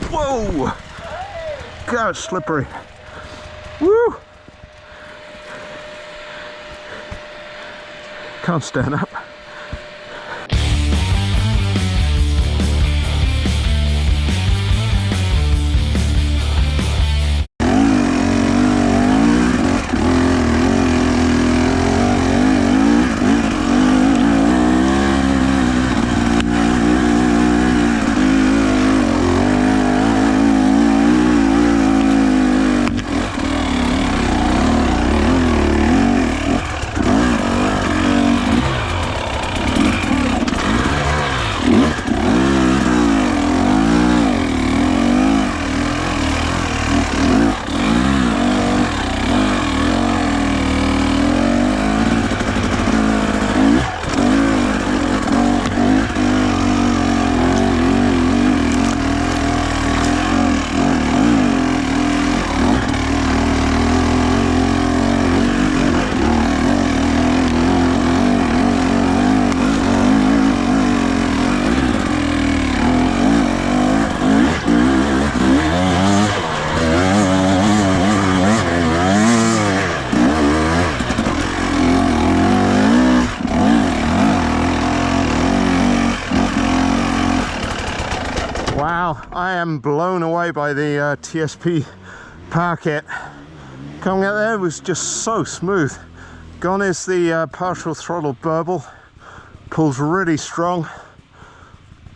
Whoa! God, it's slippery. Woo! Can't stand up. Wow, I am blown away by the TSP Power Kit. Coming out there was just so smooth. Gone is the partial throttle burble. Pulls really strong.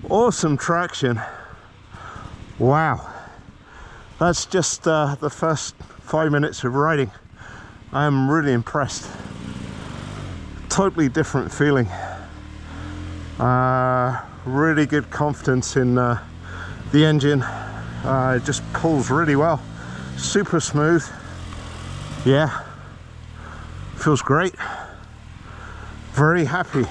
Awesome traction. Wow. That's just the first 5 minutes of riding. I am really impressed. Totally different feeling. Really good confidence in the engine. It just pulls really well. Super smooth. Yeah. Feels great. Very happy.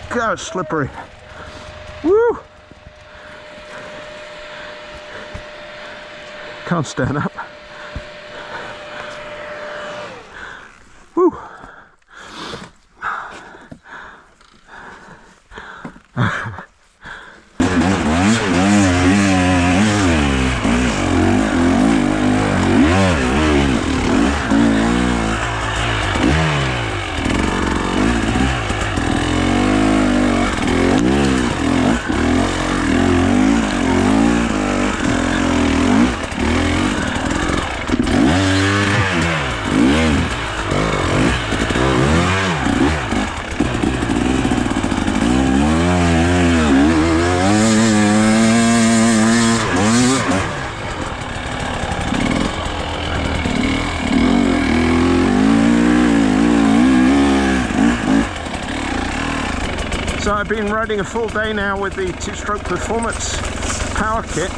God, it's slippery. Woo! Can't stand up. Woo! So I've been riding a full day now with the two-stroke performance power kit.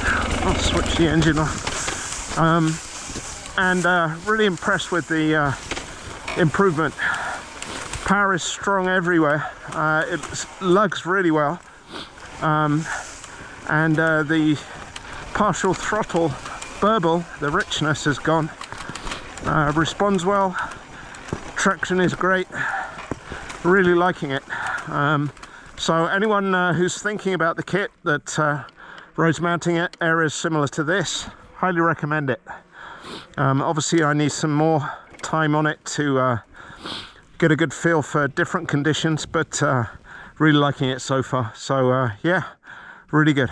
I'll switch the engine off. and really impressed with the improvement. Power is strong everywhere. It lugs really well, and the partial throttle burble, the richness has gone. Responds well, traction is great, really liking it. So anyone who's thinking about the kit that roads mounting it areas similar to this, highly recommend it. Obviously I need some more time on it to get a good feel for different conditions, but really liking it so far. So yeah, really good.